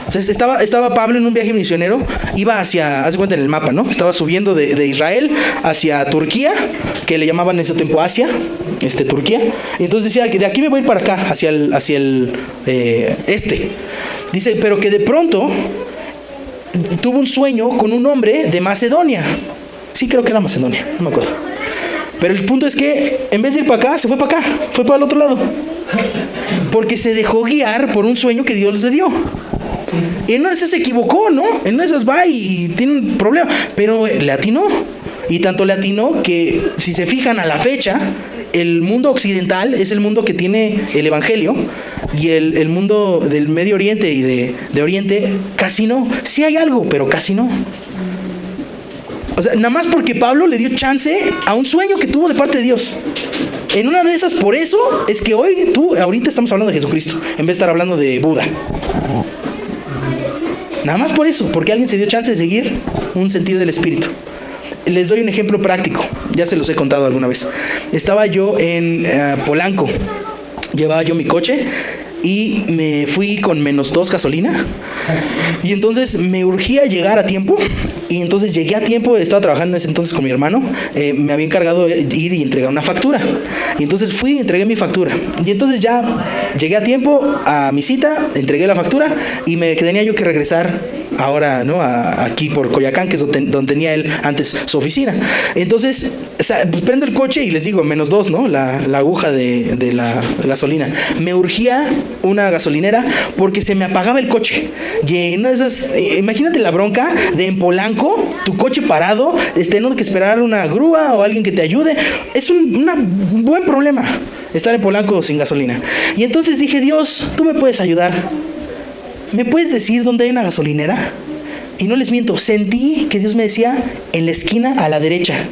O sea, estaba Pablo en un viaje misionero, iba hacia, haz de cuenta en el mapa, ¿no? Estaba subiendo de Israel hacia Turquía, que le llamaban en ese tiempo Asia, Turquía. Y entonces decía que de aquí me voy a ir para acá, hacia el este. Dice, pero que de pronto tuvo un sueño con un hombre de Macedonia. Sí, creo que era Macedonia, no me acuerdo. Pero el punto es que en vez de ir para acá, se fue para acá, fue para el otro lado. Porque se dejó guiar por un sueño que Dios le dio. Y en una de esas se equivocó, ¿no? En una de esas va y tiene un problema. Pero le atinó. Y tanto le atinó que, si se fijan a la fecha, el mundo occidental es el mundo que tiene el Evangelio. Y el mundo del Medio Oriente y de Oriente, casi no. Sí hay algo, pero casi no. O sea, nada más porque Pablo le dio chance a un sueño que tuvo de parte de Dios. En una de esas, por eso es que ahorita estamos hablando de Jesucristo, en vez de estar hablando de Buda. Nada más por eso, porque alguien se dio chance de seguir un sentir del Espíritu. Les doy un ejemplo práctico, ya se los he contado alguna vez. Estaba yo en Polanco, llevaba yo mi coche y me fui con -2 gasolina. Y entonces me urgía llegar a tiempo. Y entonces llegué a tiempo, estaba trabajando en ese entonces con mi hermano. Me había encargado de ir y entregar una factura. Y entonces fui y entregué mi factura. Y entonces ya llegué a tiempo a mi cita, entregué la factura y me tenía yo que regresar ahora, ¿no? Aquí por Coyoacán, que es donde tenía él antes su oficina. Entonces, pues prendo el coche y les digo, -2, ¿no? La aguja de la gasolina. Me urgía una gasolinera porque se me apagaba el coche. Y en una de esas, imagínate la bronca de en Polanco, tu coche parado, no que esperar una grúa o alguien que te ayude. Es un buen problema estar en Polanco sin gasolina. Y entonces dije, Dios, tú me puedes ayudar. ¿Me puedes decir dónde hay una gasolinera? Y no les miento, sentí que Dios me decía, en la esquina a la derecha.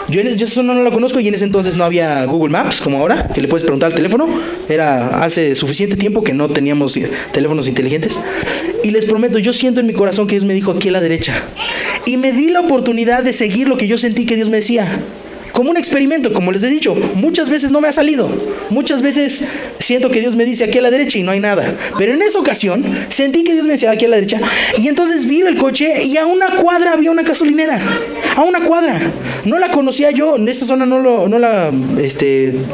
Yo eso no lo conozco, y en ese entonces no había Google Maps como ahora, que le puedes preguntar al teléfono. Era hace suficiente tiempo que no teníamos teléfonos inteligentes. Y les prometo, yo siento en mi corazón que Dios me dijo aquí a la derecha. Y me di la oportunidad de seguir lo que yo sentí que Dios me decía. Como un experimento, como les he dicho, muchas veces no me ha salido. Muchas veces siento que Dios me dice aquí a la derecha y no hay nada. Pero en esa ocasión sentí que Dios me decía aquí a la derecha. Y entonces viro el coche y a una cuadra había una gasolinera. A una cuadra. No la conocía yo, en esta zona no la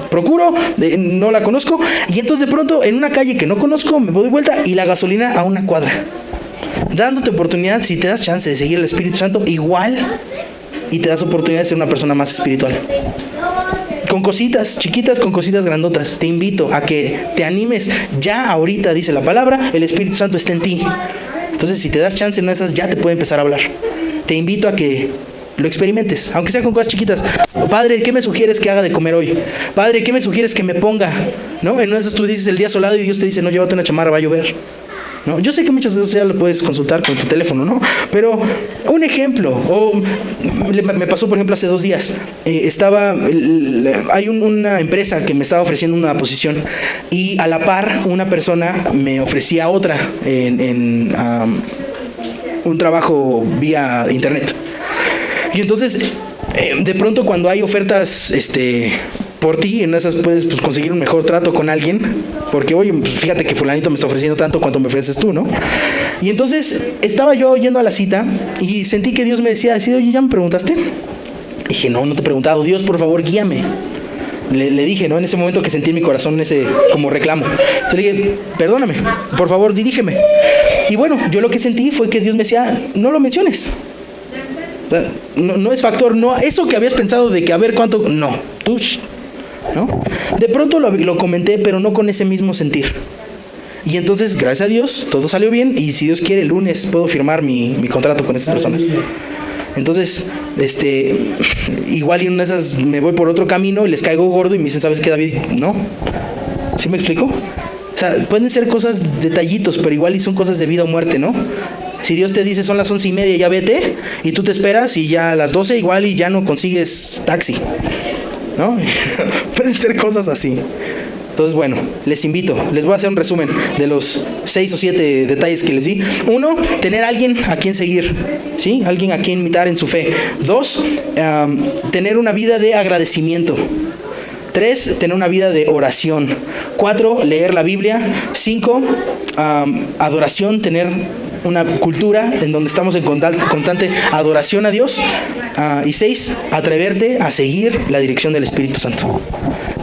procuro, no la conozco. Y entonces de pronto en una calle que no conozco me doy vuelta y la gasolina a una cuadra. Dándote oportunidad, si te das chance de seguir el Espíritu Santo, igual, y te das oportunidad de ser una persona más espiritual. Con cositas chiquitas, con cositas grandotas. Te invito a que te animes. Ya ahorita, dice la palabra, el Espíritu Santo está en ti. Entonces, si te das chance en esas, ya te puede empezar a hablar. Te invito a que lo experimentes, aunque sea con cosas chiquitas. Padre, ¿qué me sugieres que haga de comer hoy? Padre, ¿qué me sugieres que me ponga? ¿No? En esas tú dices el día soleado y Dios te dice, no, llévate una chamarra, va a llover. ¿no? Yo sé que muchas veces ya lo puedes consultar con tu teléfono, ¿no? Pero un ejemplo, me pasó por ejemplo hace 2 días, hay una empresa que me estaba ofreciendo una posición y a la par una persona me ofrecía otra en un trabajo vía internet. Y entonces, de pronto cuando hay ofertas por ti, en esas puedes conseguir un mejor trato con alguien, porque oye, pues fíjate que fulanito me está ofreciendo tanto cuanto me ofreces tú, ¿no? Y entonces estaba yo yendo a la cita y sentí que Dios me decía, oye, ¿ya me preguntaste? Y dije, no te he preguntado. Dios, por favor, guíame. Le dije, ¿no? En ese momento que sentí en mi corazón ese como reclamo. Entonces le dije, perdóname, por favor, dirígeme. Y bueno, yo lo que sentí fue que Dios me decía, no lo menciones. No es factor, no, eso que habías pensado de que a ver cuánto, no, tú, ¿no? De pronto lo comenté, pero no con ese mismo sentir. Y entonces, gracias a Dios, todo salió bien. Y si Dios quiere, el lunes puedo firmar mi contrato con estas personas. Entonces, igual y en una de esas me voy por otro camino y les caigo gordo y me dicen, ¿sabes qué, David? No. ¿Sí me explico? O sea, pueden ser cosas, detallitos, pero igual y son cosas de vida o muerte, ¿no? Si Dios te dice son las 11:30, ya vete, y tú te esperas y ya a las 12 igual y ya no consigues taxi, ¿no? Pueden ser cosas así. Entonces, bueno, les invito, les voy a hacer un resumen de los 6 o 7 detalles que les di. 1, tener a alguien a quien seguir, ¿sí? Alguien a quien imitar en su fe. 2, tener una vida de agradecimiento. 3, tener una vida de oración. 4, leer la Biblia. 5, adoración, tener una cultura en donde estamos en constante adoración a Dios. Y 6, atreverte a seguir la dirección del Espíritu Santo.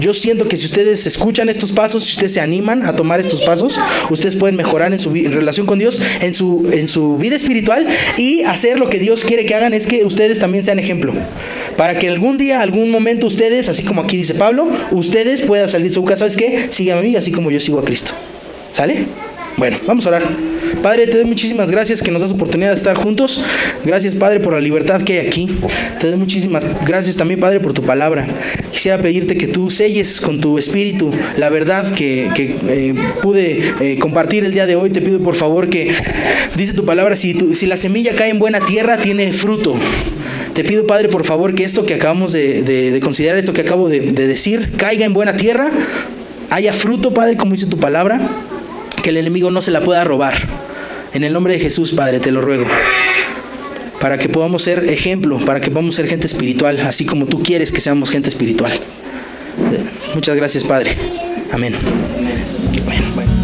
Yo siento que si ustedes escuchan estos pasos, si ustedes se animan a tomar estos pasos, ustedes pueden mejorar en relación con Dios, en su vida espiritual, y hacer lo que Dios quiere que hagan es que ustedes también sean ejemplo. Para que algún día, algún momento ustedes, así como aquí dice Pablo, ustedes puedan salir de su casa, ¿sabes qué? Sígueme a mí, así como yo sigo a Cristo. ¿Sale? Bueno, vamos a orar. Padre, te doy muchísimas gracias que nos das oportunidad de estar juntos. Gracias, Padre, por la libertad que hay aquí. Te doy muchísimas gracias también, Padre, por tu palabra. Quisiera pedirte que tú selles con tu espíritu la verdad que pude compartir el día de hoy. Te pido, por favor, que dice tu palabra, si la semilla cae en buena tierra, tiene fruto. Te pido, Padre, por favor, que esto que acabamos de considerar, esto que acabo de decir, caiga en buena tierra, haya fruto, Padre, como dice tu palabra, que el enemigo no se la pueda robar. En el nombre de Jesús, Padre, te lo ruego, para que podamos ser ejemplo, para que podamos ser gente espiritual, así como tú quieres que seamos gente espiritual. Muchas gracias, Padre. Amén. Bueno.